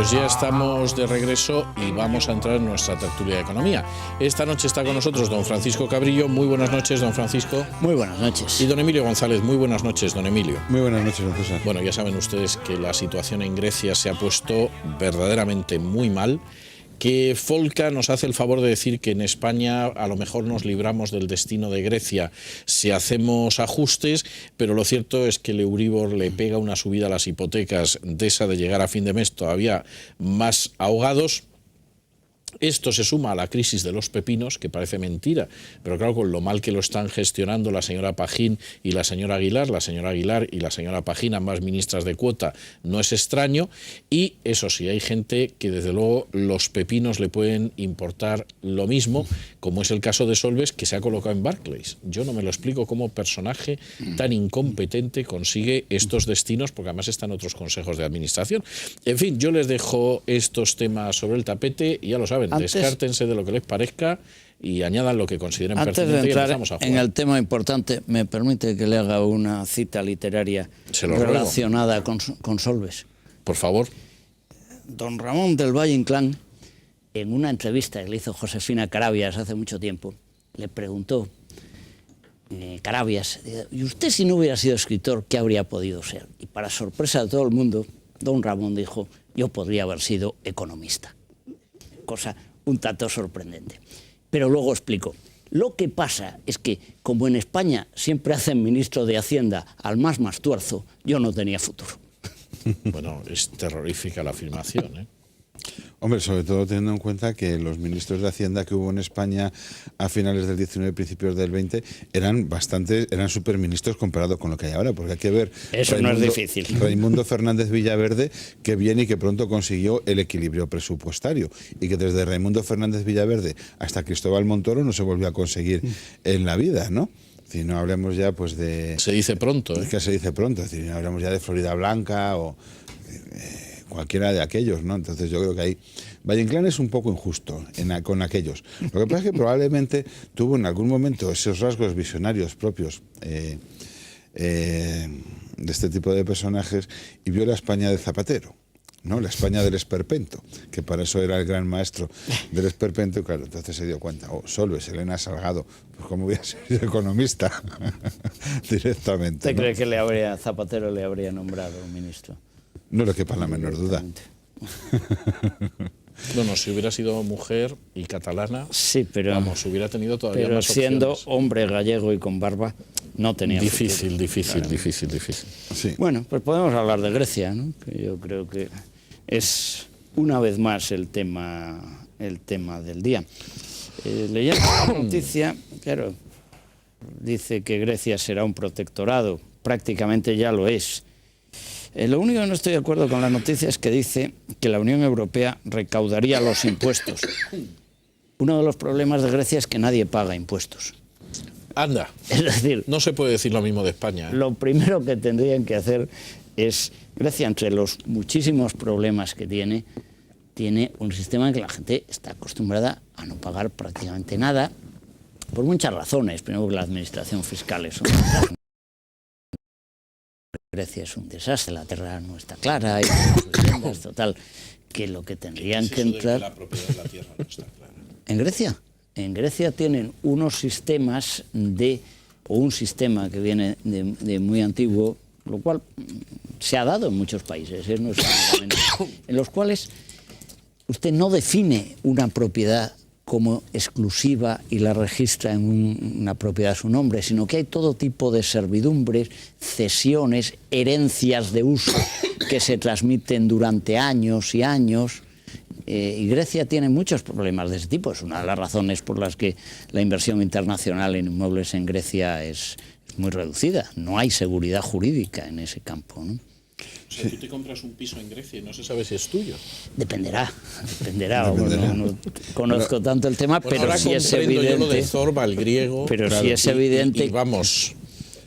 Pues ya estamos de regreso y vamos a entrar en nuestra tertulia de economía. Esta noche está con nosotros don Francisco Cabrillo. Muy buenas noches, don Francisco. Muy buenas noches. Y don Emilio González. Muy buenas noches, don Emilio. Muy buenas noches, don César. Bueno, ya saben ustedes que la situación en Grecia se ha puesto verdaderamente muy mal, que Folca nos hace el favor de decir que en España a lo mejor nos libramos del destino de Grecia si hacemos ajustes, pero lo cierto es que el Euribor le pega una subida a las hipotecas de esa de llegar a fin de mes todavía más ahogados. Esto se suma a la crisis de los pepinos, que parece mentira, pero claro, con lo mal que lo están gestionando la señora Pajín y la señora Aguilar y la señora Pajín, ambas ministras de cuota, no es extraño. Y eso sí, hay gente que desde luego los pepinos le pueden importar lo mismo, como es el caso de Solbes, que se ha colocado en Barclays. Yo no me lo explico cómo personaje tan incompetente consigue estos destinos, porque además están otros consejos de administración. En fin, yo les dejo estos temas sobre el tapete y ya lo saben. Descártense de lo que les parezca y añadan lo que consideren pertinente. Antes de entrar en el tema importante, me permite que le haga una cita literaria relacionada con Solbes. Por favor. Don Ramón del Valle Inclán, en una entrevista que le hizo Josefina Carabias hace mucho tiempo, le preguntó, Carabias, ¿y usted si no hubiera sido escritor, qué habría podido ser? Y para sorpresa de todo el mundo, don Ramón dijo, yo podría haber sido economista. Cosa un tanto sorprendente. Pero luego explico. Lo que pasa es que, como en España siempre hacen ministro de Hacienda al más tuerzo, yo no tenía futuro. Bueno, es terrorífica la afirmación, ¿eh? Hombre, sobre todo teniendo en cuenta que los ministros de Hacienda que hubo en España a finales del 19 y principios del 20 eran superministros comparado con lo que hay ahora, porque hay que ver... Eso no es difícil. Raimundo Fernández Villaverde, que bien y que pronto consiguió el equilibrio presupuestario, y que desde Raimundo Fernández Villaverde hasta Cristóbal Montoro no se volvió a conseguir en la vida, ¿no? Si no hablemos ya pues de... Se dice pronto, ¿eh? Es que se dice pronto, es decir, no hablamos ya de Florida Blanca o... cualquiera de aquellos, ¿no? Entonces yo creo que ahí Valle Inclán es un poco injusto con aquellos. Lo que pasa es que probablemente tuvo en algún momento esos rasgos visionarios propios de este tipo de personajes y vio la España de Zapatero, ¿no? La España del esperpento, que para eso era el gran maestro del esperpento, y claro, entonces se dio cuenta, Solbes, Elena Salgado, pues cómo voy a ser economista directamente. ¿Usted cree que Zapatero le habría nombrado ministro? No le quepa la menor duda. Bueno, si hubiera sido mujer y catalana, sí, pero vamos, hubiera tenido todavía más opciones. Siendo hombre gallego y con barba, no tenía difícil. Sí. Bueno, pues podemos hablar de Grecia, ¿no? Que yo creo que es una vez más el tema del día. Leyendo la noticia, claro, dice que Grecia será un protectorado, prácticamente ya lo es. Lo único que no estoy de acuerdo con la noticia es que dice que la Unión Europea recaudaría los impuestos. Uno de los problemas de Grecia es que nadie paga impuestos. Anda, es decir, no se puede decir lo mismo de España, ¿eh? Lo primero que tendrían que hacer es, Grecia, entre los muchísimos problemas que tiene un sistema en que la gente está acostumbrada a no pagar prácticamente nada, por muchas razones. Primero, que la administración fiscal es Grecia es un desastre, la tierra no está clara, hay viviendas, total, que lo que tendrían que entrar... La propiedad de la tierra no está clara. En Grecia tienen unos sistemas o un sistema que viene de muy antiguo, lo cual se ha dado en muchos países, no es en los cuales usted no define una propiedad como exclusiva y la registra en una propiedad a su nombre, sino que hay todo tipo de servidumbres, cesiones, herencias de uso que se transmiten durante años y años. Y Grecia tiene muchos problemas de ese tipo. Es una de las razones por las que la inversión internacional en inmuebles en Grecia es muy reducida. No hay seguridad jurídica en ese campo, ¿no? O sea, tú te compras un piso en Grecia y no se sabe si es tuyo. Dependerá. No conozco tanto el tema, Bueno, pero sí es evidente. Yo lo de Zorba, el griego. Pero sí es evidente. Y vamos.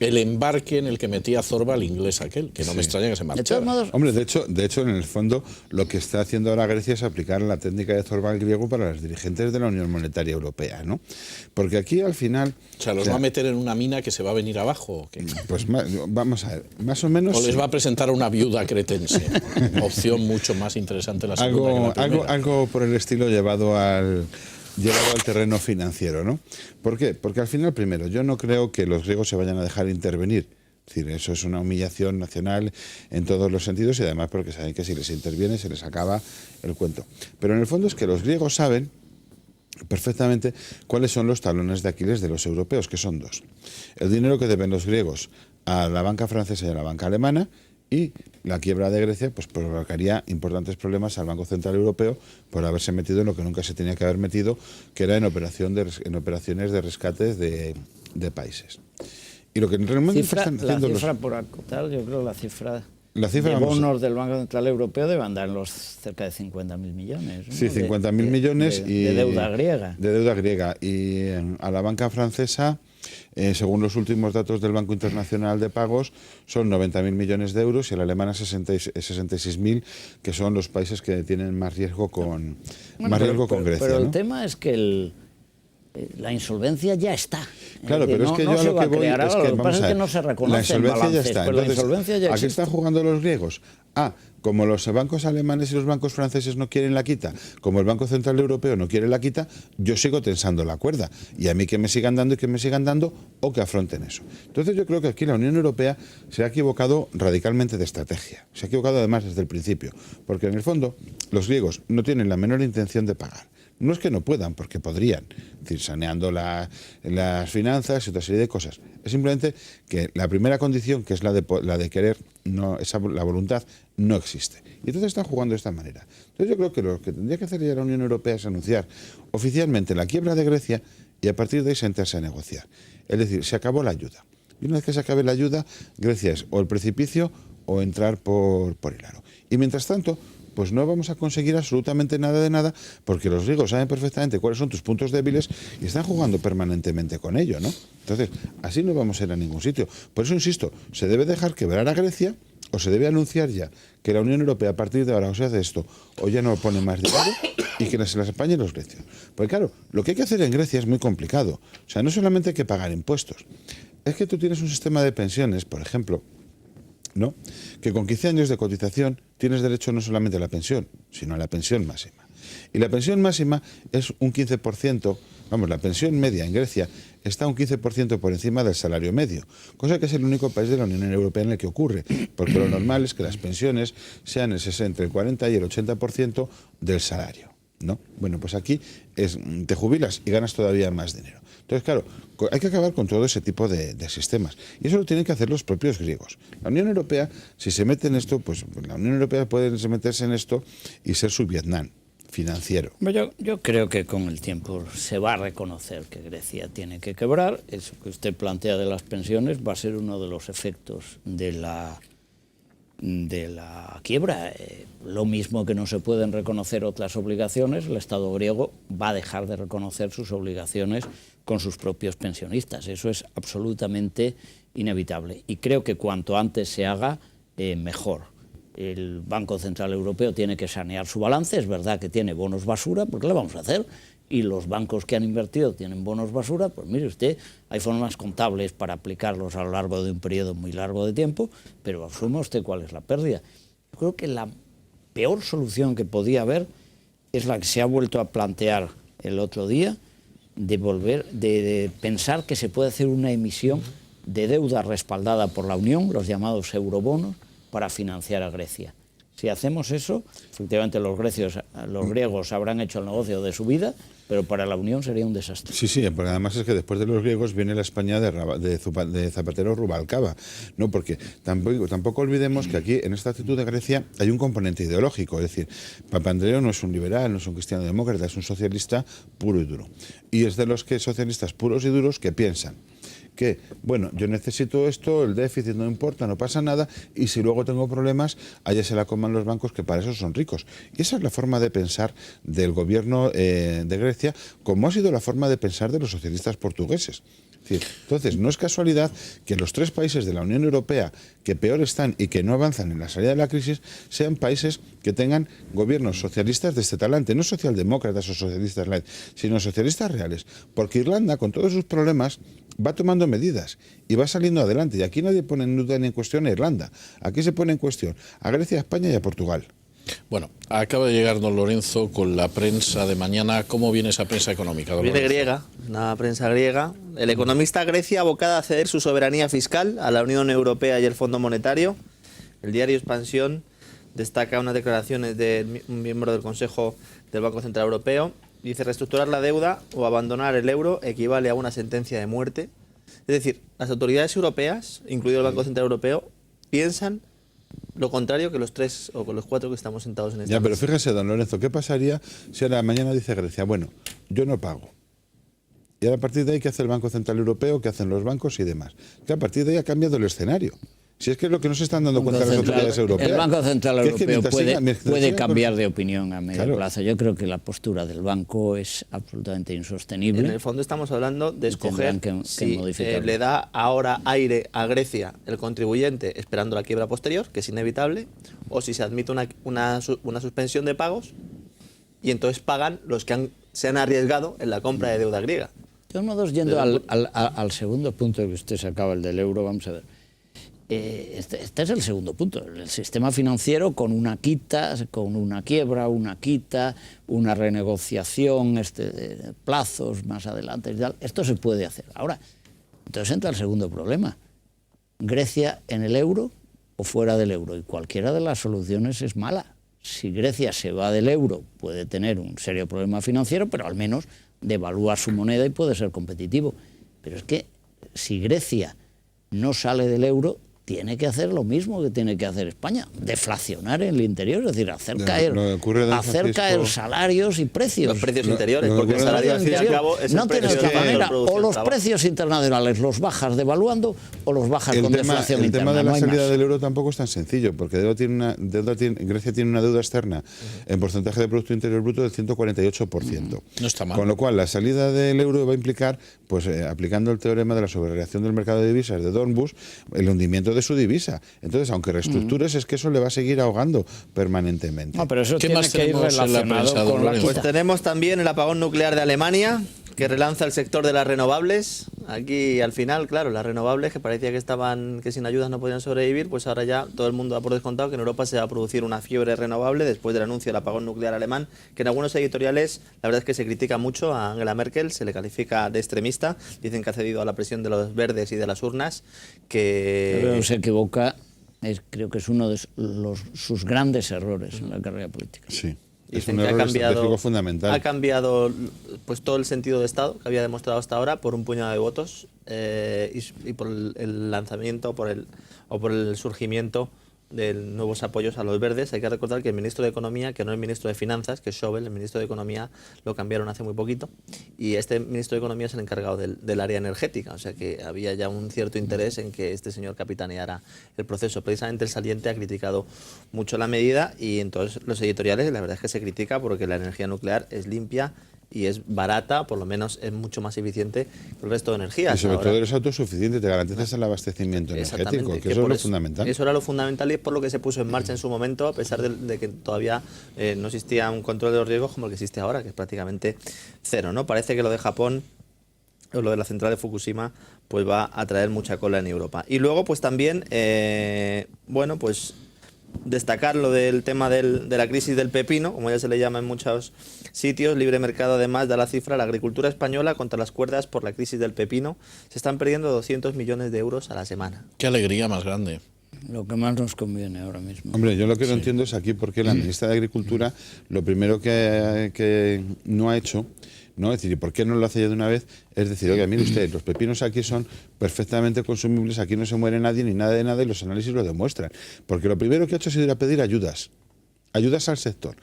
el embarque en el que metía Zorba al inglés aquel, que no me extraña que se marchara. De todos modos, Hombre, de hecho, en el fondo, lo que está haciendo ahora Grecia es aplicar la técnica de Zorba al griego para los dirigentes de la Unión Monetaria Europea, ¿no? Porque aquí, al final... O sea, ¿los va a meter en una mina que se va a venir abajo o qué? Pues vamos a ver, más o menos... ¿O les va a presentar a una viuda cretense? Opción mucho más interesante la segunda que la primera. Algo por el estilo llevado al terreno financiero, ¿no? ¿Por qué? Porque al final, primero, yo no creo que los griegos se vayan a dejar intervenir. Es decir, eso es una humillación nacional en todos los sentidos y además porque saben que si les interviene se les acaba el cuento. Pero en el fondo es que los griegos saben perfectamente cuáles son los talones de Aquiles de los europeos, que son dos. El dinero que deben los griegos a la banca francesa y a la banca alemana, y la quiebra de Grecia pues provocaría importantes problemas al Banco Central Europeo por haberse metido en lo que nunca se tenía que haber metido, que era en operaciones de rescates de países. Y lo que realmente están haciendo la cifra por acotar, yo creo la cifra de vamos, bonos del Banco Central Europeo debe andar en los cerca de 50.000 millones. ¿no? Sí, 50.000 millones de deuda griega. De deuda griega. Y a la banca francesa, según los últimos datos del Banco Internacional de Pagos, son 90.000 millones de euros y a la alemana 66.000, que son los países que tienen más riesgo con Grecia. Pero ¿no? el tema es que la insolvencia ya está. Claro, pero es que yo lo que voy es que, lo que pasa es que no se reconoce en balances, ya está. pero Entonces, la insolvencia ya ¿a qué existe? están jugando los griegos? Como los bancos alemanes y los bancos franceses no quieren la quita, como el Banco Central Europeo no quiere la quita, yo sigo tensando la cuerda. Y a mí que me sigan dando y que me sigan dando o que afronten eso. Entonces yo creo que aquí la Unión Europea se ha equivocado radicalmente de estrategia. Se ha equivocado además desde el principio. Porque en el fondo los griegos no tienen la menor intención de pagar. No es que no puedan, porque podrían, es decir, saneando las finanzas y otra serie de cosas. Es simplemente que la primera condición, que es la de querer, la voluntad, no existe. Y entonces están jugando de esta manera. Entonces yo creo que lo que tendría que hacer ya la Unión Europea es anunciar oficialmente la quiebra de Grecia y a partir de ahí sentarse a negociar. Es decir, se acabó la ayuda. Y una vez que se acabe la ayuda, Grecia es o el precipicio o entrar por el aro. Y mientras tanto, pues no vamos a conseguir absolutamente nada de nada, porque los griegos saben perfectamente cuáles son tus puntos débiles y están jugando permanentemente con ello, ¿no? Entonces, así no vamos a ir a ningún sitio. Por eso insisto, se debe dejar quebrar a Grecia o se debe anunciar ya que la Unión Europea a partir de ahora o se hace esto o ya no pone más dinero y que se las apañen los grecios. Porque claro, lo que hay que hacer en Grecia es muy complicado. O sea, no solamente hay que pagar impuestos. Es que tú tienes un sistema de pensiones, por ejemplo, ¿no?, que con 15 años de cotización tienes derecho no solamente a la pensión, sino a la pensión máxima. Y la pensión máxima es un 15%, vamos, la pensión media en Grecia está un 15% por encima del salario medio, cosa que es el único país de la Unión Europea en el que ocurre, porque lo normal es que las pensiones sean entre el 40 y el 80% del salario, ¿no? Bueno, pues aquí te jubilas y ganas todavía más dinero. Entonces, claro, hay que acabar con todo ese tipo de sistemas. Y eso lo tienen que hacer los propios griegos. La Unión Europea, si se mete en esto, pues la Unión Europea puede meterse en esto y ser su Vietnam financiero. Yo creo que con el tiempo se va a reconocer que Grecia tiene que quebrar. Eso que usted plantea de las pensiones va a ser uno de los efectos de la quiebra. Lo mismo que no se pueden reconocer otras obligaciones, el Estado griego va a dejar de reconocer sus obligaciones con sus propios pensionistas. Eso es absolutamente inevitable. Y creo que cuanto antes se haga, mejor. El Banco Central Europeo tiene que sanear su balance. Es verdad que tiene bonos basura, ¿por qué lo vamos a hacer? Y los bancos que han invertido tienen bonos basura, pues mire usted, hay formas contables para aplicarlos a lo largo de un periodo muy largo de tiempo, pero asuma usted cuál es la pérdida. Yo creo que la peor solución que podía haber es la que se ha vuelto a plantear el otro día, de pensar que se puede hacer una emisión de deuda respaldada por la Unión, los llamados eurobonos, para financiar a Grecia. Si hacemos eso, efectivamente los griegos habrán hecho el negocio de su vida, pero para la Unión sería un desastre. Sí, porque además es que después de los griegos viene la España de Zapatero Rubalcaba, ¿no? Porque tampoco olvidemos que aquí, en esta actitud de Grecia, hay un componente ideológico, es decir, Papandreou no es un liberal, no es un cristiano demócrata, es un socialista puro y duro. Y es de los socialistas puros y duros que piensan que, bueno, yo necesito esto, el déficit no importa, no pasa nada, y si luego tengo problemas, allá se la coman los bancos, que para eso son ricos. Y esa es la forma de pensar del gobierno de Grecia, como ha sido la forma de pensar de los socialistas portugueses. Es Entonces, no es casualidad que los 3 países de la Unión Europea que peor están y que no avanzan en la salida de la crisis sean países que tengan gobiernos socialistas de este talante, no socialdemócratas o socialistas light, sino socialistas reales. Porque Irlanda, con todos sus problemas, va tomando medidas y va saliendo adelante. Y aquí nadie pone en duda ni en cuestión a Irlanda. Aquí se pone en cuestión a Grecia, a España y a Portugal. Bueno, acaba de llegar don Lorenzo con la prensa de mañana. ¿Cómo viene esa prensa económica, don Viene Lorenzo? griega, una prensa griega. El economista Grecia abocada a ceder su soberanía fiscal a la Unión Europea y el Fondo Monetario. El diario Expansión destaca unas declaraciones de un miembro del Consejo del Banco Central Europeo. Dice: reestructurar la deuda o abandonar el euro equivale a una sentencia de muerte. Es decir, las autoridades europeas, incluido el Banco Central Europeo, piensan lo contrario que los 3 o con los 4 que estamos sentados en esta Ya, pero mesa. fíjese, don Lorenzo, ¿qué pasaría si ahora mañana dice Grecia, bueno, yo no pago? Y ahora a partir de ahí, ¿qué hace el Banco Central Europeo? ¿Qué hacen los bancos y demás? Que a partir de ahí ha cambiado el escenario. Si es que es lo que no se están dando cuenta las autoridades europeas. El Banco Central Que es que Europeo mientras puede siga con- cambiar de opinión a medio Claro. plazo. Yo creo que la postura del banco es absolutamente insostenible. En el fondo estamos hablando de escoger Tendrán que si modificarlo. le da ahora aire a Grecia el contribuyente esperando la quiebra posterior, que es inevitable, o si se admite una suspensión de pagos y entonces pagan los que se han arriesgado en la compra de deuda griega. De todos modos, yendo al segundo punto que usted sacaba, el del euro, vamos a ver. Este es el segundo punto. El sistema financiero con una quita, con una quiebra, una quita, una renegociación, de plazos más adelante y tal. Esto se puede hacer. Ahora, entonces entra el segundo problema. Grecia en el euro o fuera del euro. Y cualquiera de las soluciones es mala. Si Grecia se va del euro, puede tener un serio problema financiero, pero al menos devalúa su moneda y puede ser competitivo. Pero es que si Grecia no sale del euro, tiene que hacer lo mismo que tiene que hacer España, deflacionar en el interior, es decir, hacer caer salarios y precios. Los precios interiores, porque el Los salario al fin y al interior cabo es no el tiene precio otra de manera, producción o los trabajo. precios internacionales los bajas devaluando o los bajas con deflación el interna. tema de la no hay salida más. del euro tampoco es tan sencillo, porque Grecia tiene una deuda externa en porcentaje de Producto Interior Bruto del 148%. No está mal. Con lo cual, la salida del euro va a implicar, pues aplicando el teorema de la sobrevariación del mercado de divisas de Dornbusch, el hundimiento de su divisa. Entonces, aunque reestructures, es que eso le va a seguir ahogando permanentemente. No, pero eso ¿Qué tiene más que ir tenemos en la relacionado prensa, don con la Lorenzo? quita. Pues tenemos también el apagón nuclear de Alemania, que relanza el sector de las renovables. Aquí al final, claro, las renovables que parecía que sin ayudas no podían sobrevivir, pues ahora ya todo el mundo da por descontado que en Europa se va a producir una fiebre renovable después del anuncio del apagón nuclear alemán, que en algunos editoriales la verdad es que se critica mucho a Angela Merkel, se le califica de extremista, dicen que ha cedido a la presión de los verdes y de las urnas, Pero que... se equivoca, creo que es uno de sus grandes errores en la carrera política. Sí. Es Dicen un que error estratégico fundamental. ha cambiado pues todo el sentido de Estado que había demostrado hasta ahora por un puñado de votos y por el lanzamiento por el surgimiento de nuevos apoyos a los verdes. Hay que recordar que el ministro de Economía, que no es el ministro de Finanzas, que es Schäuble, el ministro de Economía lo cambiaron hace muy poquito, y este ministro de Economía es el encargado del área energética, o sea que había ya un cierto interés en que este señor capitaneara el proceso. Precisamente el saliente ha criticado mucho la medida y entonces los editoriales la verdad es que se critica porque la energía nuclear es limpia y es barata, por lo menos es mucho más eficiente que el resto de energías. Y sobre Ahora, todo eres autosuficiente, te garantizas el abastecimiento energético, que eso es lo fundamental. Eso era lo fundamental y es por lo que se puso en marcha en su momento, a pesar de que todavía no existía un control de los riesgos como el que existe ahora, que es prácticamente cero, ¿no? Parece que lo de Japón o lo de la central de Fukushima pues va a traer mucha cola en Europa. Y luego pues también, bueno, pues destacar lo del tema de la crisis del pepino, como ya se le llama en muchos sitios. Libre Mercado además da la cifra: la agricultura española contra las cuerdas por la crisis del pepino. Se están perdiendo 200 millones de euros a la semana. Qué alegría más grande. Lo que más nos conviene ahora mismo. Hombre, yo lo que no entiendo es aquí porque la ministra de Agricultura lo primero que no ha hecho, ¿no? Es decir, ¿y por qué no lo hace ya de una vez? Es decir, oiga, mire usted, los pepinos aquí son perfectamente consumibles, aquí no se muere nadie ni nada de nada y los análisis lo demuestran. Porque lo primero que ha hecho ha sido ir a pedir ayudas. Ayudas al sector.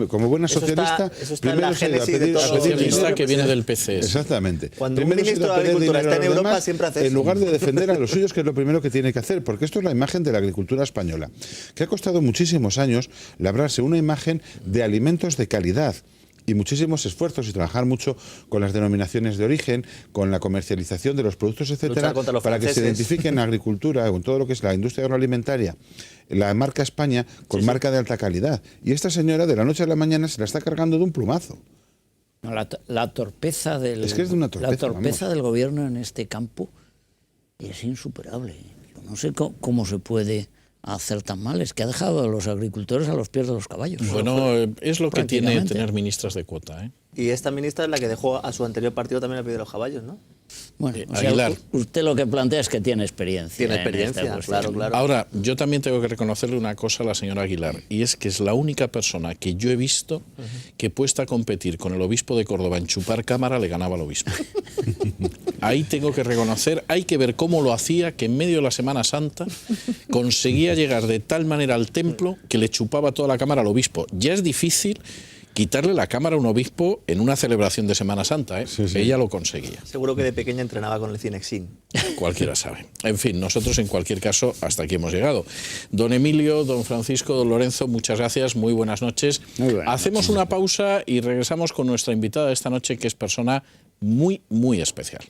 Como buena Eso socialista, está en primero la se ha ido a génesis de pedir, todo a pedir Socialista dinero. que viene del PCS. Exactamente. Cuando un Primero se ha ido ministro a de pedir Agricultura dinero está en a los Europa, demás, siempre hace en eso. lugar de defender a los suyos, que es lo primero que tiene que hacer, porque esto es la imagen de la agricultura española, que ha costado muchísimos años labrarse una imagen de alimentos de calidad. y muchísimos esfuerzos y trabajar mucho con las denominaciones de origen, con la comercialización de los productos, etcétera, contra los para que se franceses. identifique en la agricultura, con todo lo que es la industria agroalimentaria, la marca España con marca de alta calidad. Y esta señora de la noche a la mañana se la está cargando de un plumazo. No, la torpeza del Es que es de una torpeza, vamos. del gobierno en este campo es insuperable. Yo no sé cómo se puede hacer tan mal. Es que ha dejado a los agricultores a los pies de los caballos. Bueno, es lo que tiene Prácticamente. tener ministras de cuota, ¿eh? Y esta ministra es la que dejó a su anterior partido también al pie de los caballos, ¿no? Bueno, o sea, Aguilar. usted lo que plantea es que tiene experiencia. Tiene en esta experiencia, cuestión. claro, claro. Ahora, yo también tengo que reconocerle una cosa a la señora Aguilar, y es que es la única persona que yo he visto que puesta a competir con el obispo de Córdoba en chupar cámara le ganaba al obispo. Ahí tengo que reconocer, hay que ver cómo lo hacía, que en medio de la Semana Santa conseguía llegar de tal manera al templo que le chupaba toda la cámara al obispo. Ya es difícil quitarle la cámara a un obispo en una celebración de Semana Santa, ¿eh? Sí, sí. Ella lo conseguía. Seguro que de pequeña entrenaba con el Cinexin. Cualquiera sabe. En fin, nosotros en cualquier caso hasta aquí hemos llegado. Don Emilio, don Francisco, don Lorenzo, muchas gracias, muy buenas noches. Muy buenas Hacemos una pausa y regresamos con nuestra invitada de esta noche, que es persona muy, muy especial.